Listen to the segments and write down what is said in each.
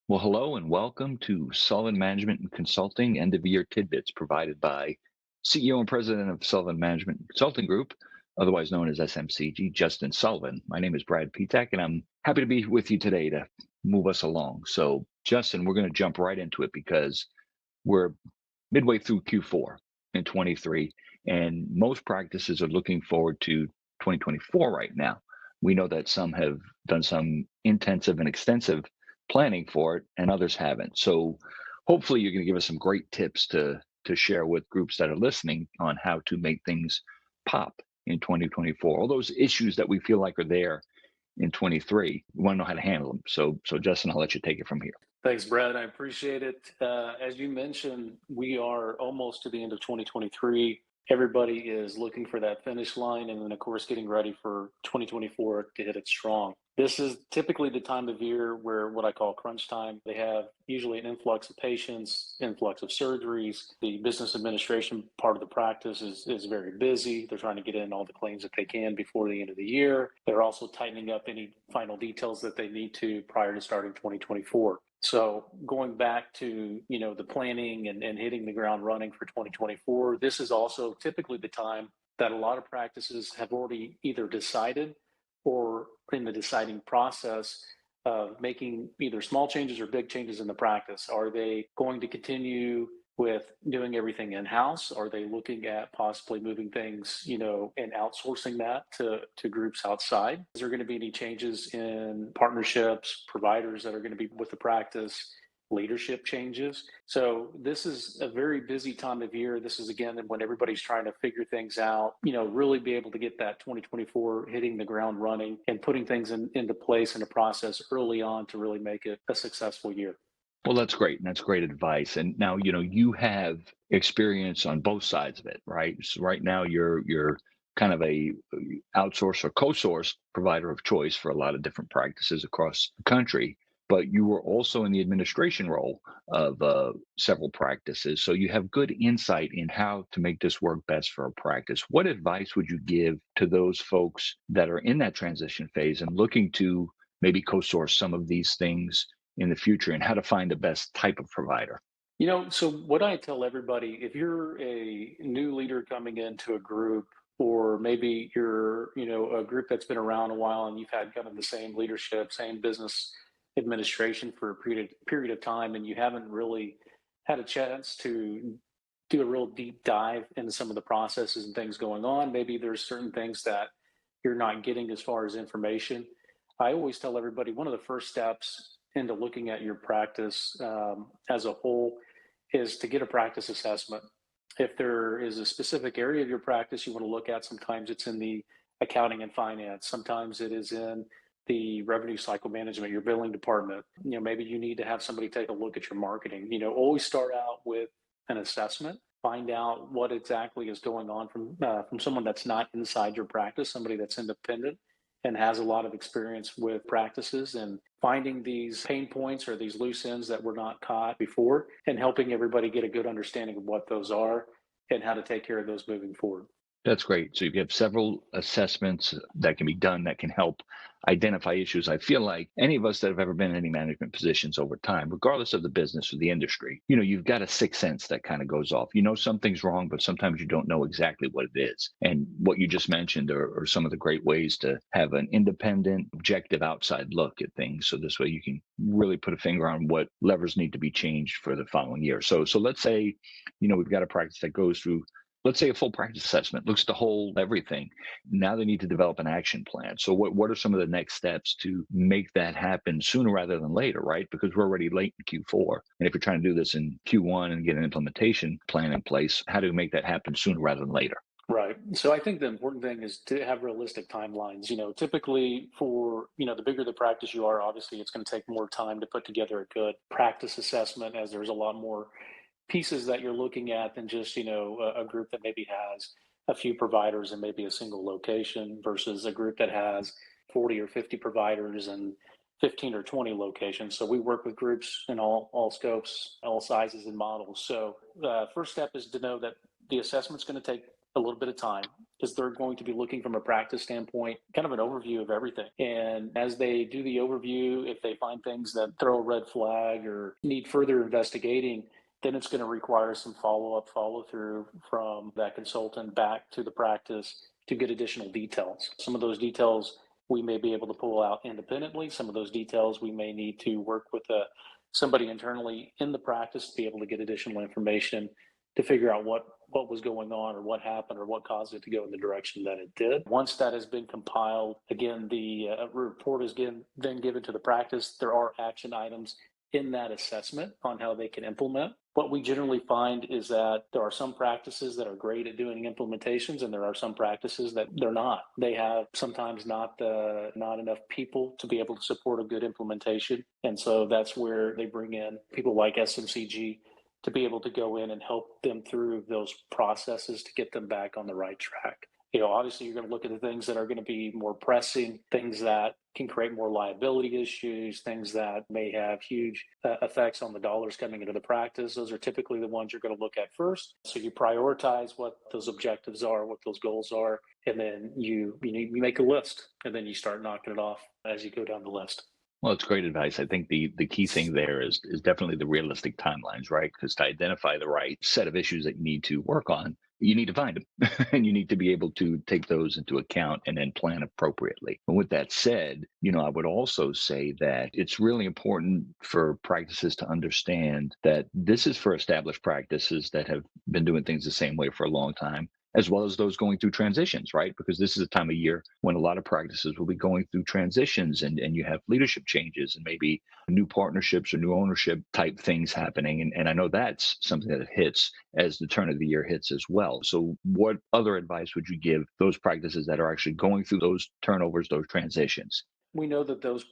Well, hello and welcome to Sullivan Management and Consulting end of year tidbits provided by CEO and President of Sullivan Management and Consulting Group, otherwise known as SMCG, Justin Sullivan. My name is Brad Petak, and I'm happy to be with you today to move us along. So, Justin, we're going to jump right into it because we're midway through Q4 in 23, and most practices are looking forward to 2024 right now. We know that some have done some intensive and extensive planning for it, and others haven't. So, hopefully, you're going to give us some great tips to share with groups that are listening on how to make things pop in 2024. All those issues that we feel like are there in 23, we want to know how to handle them. So Justin, I'll let you take it from here. Thanks, Brad. I appreciate it. As you mentioned, we are almost to the end of 2023. Everybody is looking for that finish line and then, of course, getting ready for 2024 to hit it strong. This is typically the time of year where what I call crunch time. They have usually an influx of patients, influx of surgeries. The business administration part of the practice is very busy. They're trying to get in all the claims that they can before the end of the year. They're also tightening up any final details that they need to prior to starting 2024. So going back to, the planning and hitting the ground running for 2024, this is also typically the time that a lot of practices have already either decided or in the deciding process of making either small changes or big changes in the practice. Are they going to continue with doing everything in-house? Are they looking at possibly moving things, and outsourcing that to groups outside? Is there going to be any changes in partnerships, providers that are going to be with the practice? Leadership changes. So this is a very busy time of year. This is again when everybody's trying to figure things out, really be able to get that 2024 hitting the ground running and putting things into place in a process early on to really make it a successful year. Well, that's great, and that's great advice. And now, you have experience on both sides of it, right? So right now, you're kind of a outsource or co-source provider of choice for a lot of different practices across the country. But you were also in the administration role of several practices, so you have good insight in how to make this work best for a practice. What advice would you give to those folks that are in that transition phase and looking to maybe co-source some of these things in the future and how to find the best type of provider? So what I tell everybody, if you're a new leader coming into a group, or maybe you're, a group that's been around a while and you've had kind of the same leadership, same business administration for a period of time, and you haven't really had a chance to do a real deep dive into some of the processes and things going on. Maybe there's certain things that you're not getting as far as information. I always tell everybody one of the first steps into looking at your practice as a whole is to get a practice assessment. If there is a specific area of your practice you want to look at, sometimes it's in the accounting and finance, sometimes it is in the revenue cycle management, your billing department. Maybe you need to have somebody take a look at your marketing. Always start out with an assessment. Find out what exactly is going on from someone that's not inside your practice, somebody that's independent and has a lot of experience with practices and finding these pain points or these loose ends that were not caught before and helping everybody get a good understanding of what those are and how to take care of those moving forward. That's great. So you have several assessments that can be done that can help identify issues. I feel like any of us that have ever been in any management positions over time, regardless of the business or the industry, you've got a sixth sense that kind of goes off. You know something's wrong, but sometimes you don't know exactly what it is. And what you just mentioned are some of the great ways to have an independent, objective outside look at things. So this way you can really put a finger on what levers need to be changed for the following year. So let's say, we've got a practice that goes through, let's say, a full practice assessment, looks to hold everything. Now they need to develop an action plan. So what are some of the next steps to make that happen sooner rather than later, right? Because we're already late in Q4. And if you're trying to do this in Q1 and get an implementation plan in place, how do we make that happen sooner rather than later? Right. So I think the important thing is to have realistic timelines. Typically for, the bigger the practice you are, obviously it's going to take more time to put together a good practice assessment as there's a lot more pieces that you're looking at than just, a group that maybe has a few providers and maybe a single location versus a group that has 40 or 50 providers and 15 or 20 locations. So we work with groups in all scopes, all sizes and models. So the first step is to know that the assessment's going to take a little bit of time. is they're going to be looking from a practice standpoint, kind of an overview of everything. And as they do the overview, if they find things that throw a red flag or need further investigating, then it's going to require some follow-up, follow-through from that consultant back to the practice to get additional details. Some of those details we may be able to pull out independently. Some of those details we may need to work with somebody internally in the practice to be able to get additional information to figure out what was going on or what happened or what caused it to go in the direction that it did. Once that has been compiled, again, the report is then given to the practice. There are action items in that assessment on how they can implement. What we generally find is that there are some practices that are great at doing implementations, and there are some practices that they're not. They have sometimes not enough people to be able to support a good implementation, and so that's where they bring in people like SMCG to be able to go in and help them through those processes to get them back on the right track. Obviously, you're going to look at the things that are going to be more pressing, things that can create more liability issues, things that may have huge effects on the dollars coming into the practice. Those are typically the ones you're going to look at first. So you prioritize what those objectives are, what those goals are, and then you make a list, and then you start knocking it off as you go down the list. Well, it's great advice. I think the key thing there is definitely the realistic timelines, right? Because to identify the right set of issues that you need to work on, you need to find them and you need to be able to take those into account and then plan appropriately. And with that said, I would also say that it's really important for practices to understand that this is for established practices that have been doing things the same way for a long time, as well as those going through transitions, right? Because this is a time of year when a lot of practices will be going through transitions and you have leadership changes and maybe new partnerships or new ownership type things happening. And I know that's something that hits as the turn of the year hits as well. So what other advice would you give those practices that are actually going through those turnovers, those transitions? We know that those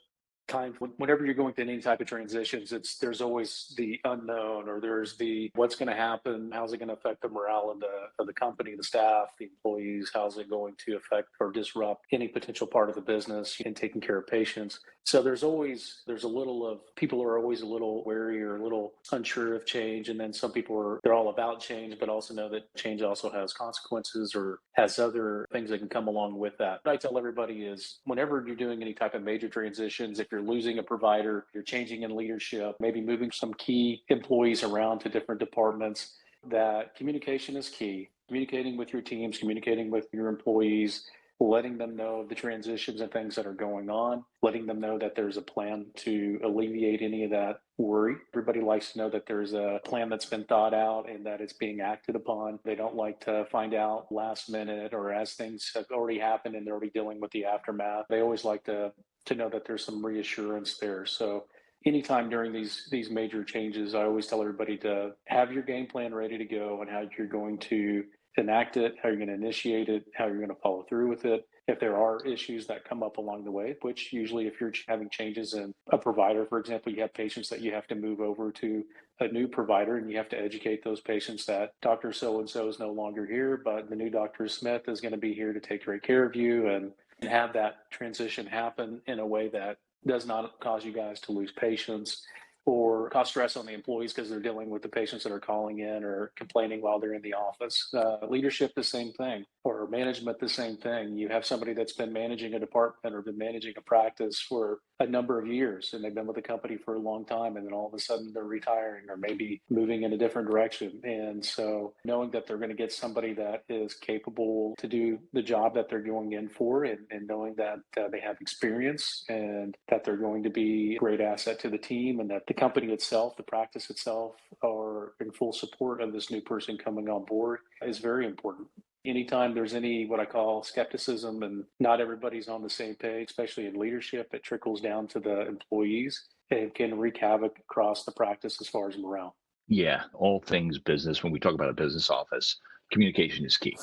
times whenever you're going through any type of transitions, there's always the unknown, or there's the what's going to happen, how's it going to affect the morale of the company, the staff, the employees, how's it going to affect or disrupt any potential part of the business and taking care of patients. So there's a little of people are always a little wary or a little unsure of change, and then some people they're all about change, but also know that change also has consequences or has other things that can come along with that. What I tell everybody is whenever you're doing any type of major transitions, if you're losing a provider, you're changing in leadership, maybe moving some key employees around to different departments, that communication is key. Communicating with your teams, communicating with your employees, letting them know the transitions and things that are going on, letting them know that there's a plan to alleviate any of that worry. Everybody likes to know that there's a plan that's been thought out and that it's being acted upon. They don't like to find out last minute or as things have already happened and they're already dealing with the aftermath. They always like to know that there's some reassurance there. So anytime during these major changes, I always tell everybody to have your game plan ready to go and how you're going to enact it, how you're going to initiate it, how you're going to follow through with it. If there are issues that come up along the way, which usually if you're having changes in a provider, for example, you have patients that you have to move over to a new provider and you have to educate those patients that Dr. So-and-so is no longer here, but the new Dr. Smith is going to be here to take great care of you and have that transition happen in a way that does not cause you guys to lose patients or cause stress on the employees because they're dealing with the patients that are calling in or complaining while they're in the office. Leadership, the same thing, or management, the same thing. You have somebody that's been managing a department or been managing a practice for a number of years and they've been with the company for a long time, and then all of a sudden they're retiring or maybe moving in a different direction. And so knowing that they're going to get somebody that is capable to do the job that they're going in for, and knowing that they have experience and that they're going to be a great asset to the team, and that the company itself, the practice itself, are in full support of this new person coming on board is very important. Anytime there's any what I call skepticism and not everybody's on the same page, especially in leadership, it trickles down to the employees and can wreak havoc across the practice as far as morale. Yeah, all things business. When we talk about a business office, communication is key.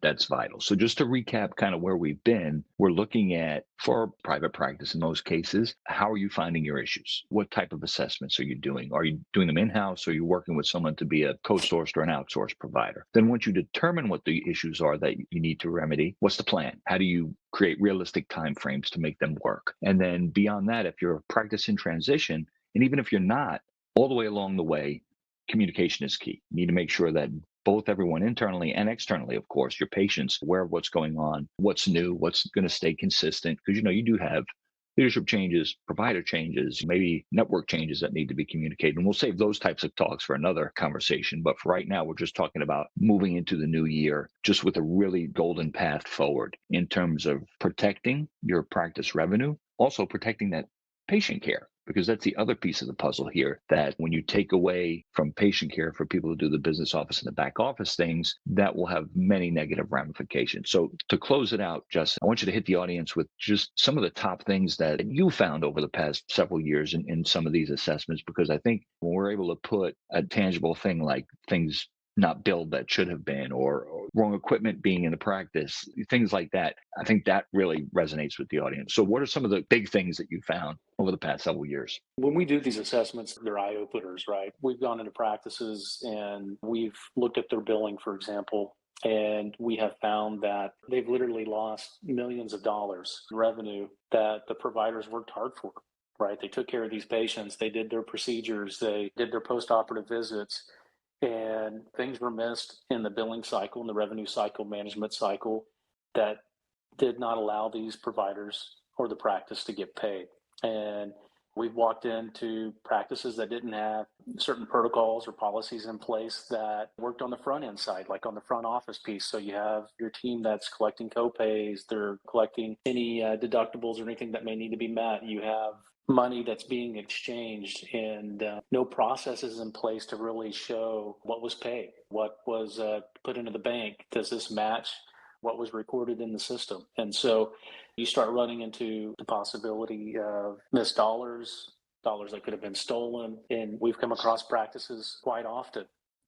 That's vital. So just to recap kind of where we've been, we're looking at for private practice in most cases, how are you finding your issues? What type of assessments are you doing? Are you doing them in-house or are you working with someone to be a co-sourced or an outsourced provider? Then once you determine what the issues are that you need to remedy, what's the plan? How do you create realistic timeframes to make them work? And then beyond that, if you're a practice in transition, and even if you're not, all the way along the way, communication is key. You need to make sure that both everyone internally and externally, of course, your patients, aware of what's going on, what's new, what's going to stay consistent. Because, you do have leadership changes, provider changes, maybe network changes that need to be communicated. And we'll save those types of talks for another conversation. But for right now, we're just talking about moving into the new year, just with a really golden path forward in terms of protecting your practice revenue, also protecting that patient care, because that's the other piece of the puzzle here, that when you take away from patient care for people who do the business office and the back office things, that will have many negative ramifications. So to close it out, Justin, I want you to hit the audience with just some of the top things that you found over the past several years in some of these assessments, because I think when we're able to put a tangible thing like things not billed that should have been, or wrong equipment being in the practice, things like that, I think that really resonates with the audience. So what are some of the big things that you found over the past several years? When we do these assessments, they're eye openers, right? We've gone into practices and we've looked at their billing, for example, and we have found that they've literally lost millions of dollars in revenue that the providers worked hard for, right? They took care of these patients, they did their procedures, they did their post operative visits, and things were missed in the billing cycle and the revenue cycle, management cycle, that did not allow these providers or the practice to get paid. And we've walked into practices that didn't have certain protocols or policies in place that worked on the front end side, like on the front office piece. So you have your team that's collecting copays, they're collecting any deductibles or anything that may need to be met. You have money that's being exchanged, and no processes in place to really show what was paid, what was put into the bank. Does this match what was recorded in the system? And so you start running into the possibility of missed dollars, dollars that could have been stolen. And we've come across practices quite often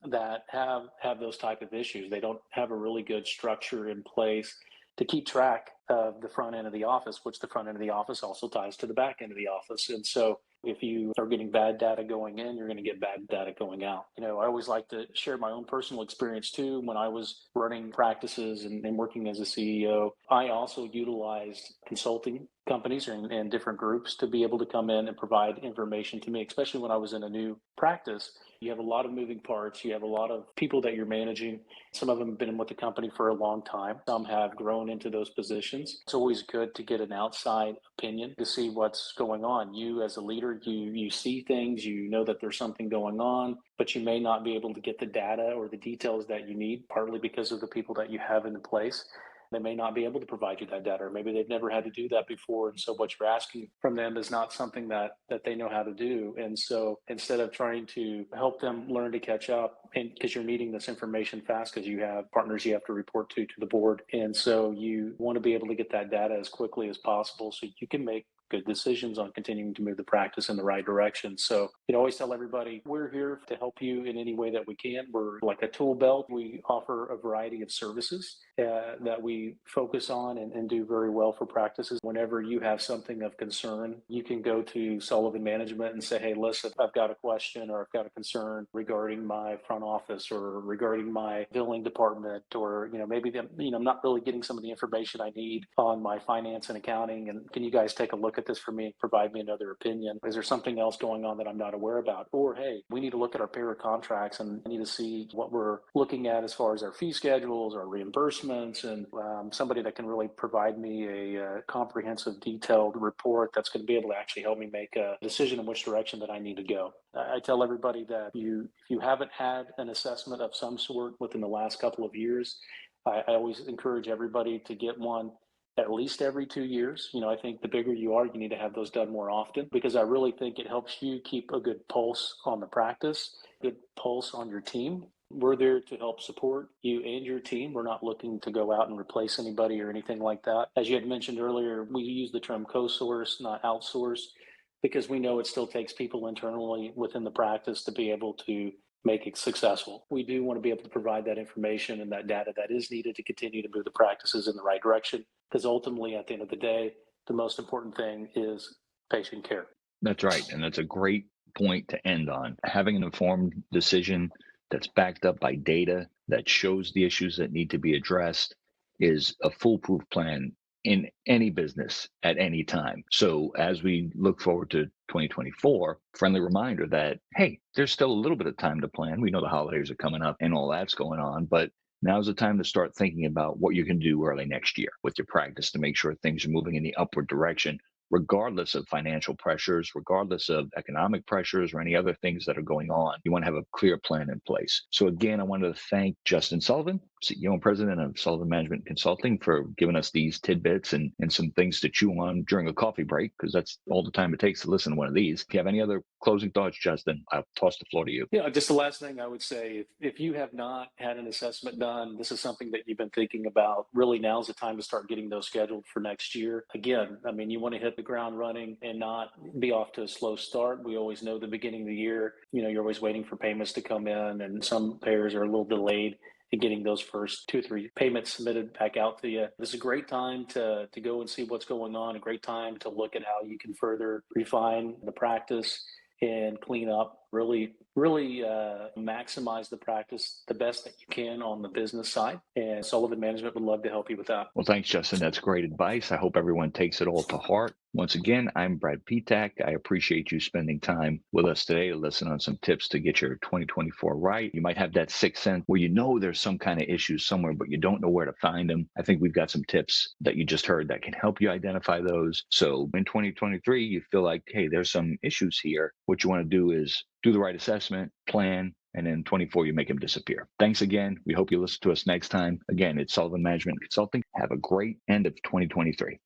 that have those type of issues. They don't have a really good structure in place to keep track of the front end of the office, which the front end of the office also ties to the back end of the office. And so if you are getting bad data going in, you're going to get bad data going out. I always like to share my own personal experience too. When I was running practices and working as a CEO, I also utilized consulting companies and different groups to be able to come in and provide information to me, especially when I was in a new practice. You have a lot of moving parts. You have a lot of people that you're managing. Some of them have been with the company for a long time. Some have grown into those positions. It's always good to get an outside opinion to see what's going on. You as a leader, you see things, you know that there's something going on, but you may not be able to get the data or the details that you need, partly because of the people that you have in place. They may not be able to provide you that data, or maybe they've never had to do that before. And so what you're asking from them is not something that they know how to do. And so instead of trying to help them learn to catch up, and because you're needing this information fast, because you have partners you have to report to the board. And so you want to be able to get that data as quickly as possible so you can make good decisions on continuing to move the practice in the right direction. So, always tell everybody we're here to help you in any way that we can. We're like a tool belt. We offer a variety of services that we focus on and do very well for practices. Whenever you have something of concern, you can go to Sullivan Management and say, hey, listen, I've got a question or I've got a concern regarding my front office or regarding my billing department, or, maybe I'm not really getting some of the information I need on my finance and accounting. And can you guys take a look at this for me, provide me another opinion? Is there something else going on that I'm not aware about? Or, hey, we need to look at our payer contracts and need to see what we're looking at as far as our fee schedules, our reimbursements, and somebody that can really provide me a comprehensive, detailed report that's going to be able to actually help me make a decision in which direction that I need to go. I tell everybody that if you haven't had an assessment of some sort within the last couple of years, I always encourage everybody to get one at least every 2 years. I think the bigger you are, you need to have those done more often, because I really think it helps you keep a good pulse on the practice, good pulse on your team. We're there to help support you and your team. We're not looking to go out and replace anybody or anything like that. As you had mentioned earlier, we use the term co-source, not outsource, because we know it still takes people internally within the practice to be able to make it successful. We do want to be able to provide that information and that data that is needed to continue to move the practices in the right direction, because ultimately, at the end of the day, the most important thing is patient care. That's right. And that's a great point to end on. Having an informed decision that's backed up by data that shows the issues that need to be addressed is a foolproof plan in any business at any time. So as we look forward to 2024, friendly reminder that, hey, there's still a little bit of time to plan. We know the holidays are coming up and all that's going on, but now's the time to start thinking about what you can do early next year with your practice to make sure things are moving in the upward direction, regardless of financial pressures, regardless of economic pressures or any other things that are going on. You want to have a clear plan in place. So again, I wanted to thank Justin Sullivan, CEO and president of Sullivan Management Consulting, for giving us these tidbits and some things to chew on during a coffee break, because that's all the time it takes to listen to one of these. If you have any other closing thoughts, Justin, I'll toss the floor to you. Yeah, just the last thing I would say, if you have not had an assessment done, this is something that you've been thinking about. Really, now's the time to start getting those scheduled for next year. Again, I mean, you want to hit the ground running and not be off to a slow start. We always know the beginning of the year, you're always waiting for payments to come in, and some payers are a little delayed in getting those first 2 or 3 payments submitted back out to you. This is a great time to go and see what's going on, a great time to look at how you can further refine the practice and clean up, really maximize the practice the best that you can on the business side. And Sullivan Management would love to help you with that. Well, thanks, Justin. That's great advice. I hope everyone takes it all to heart. Once again, I'm Brad Petak. I appreciate you spending time with us today to listen on some tips to get your 2024 right. You might have that sixth sense where there's some kind of issues somewhere, but you don't know where to find them. I think we've got some tips that you just heard that can help you identify those. So in 2023, you feel like, hey, there's some issues here. What you want to do is do the right assessment, plan, and in 24, you make them disappear. Thanks again. We hope you listen to us next time. Again, it's Sullivan Management Consulting. Have a great end of 2023.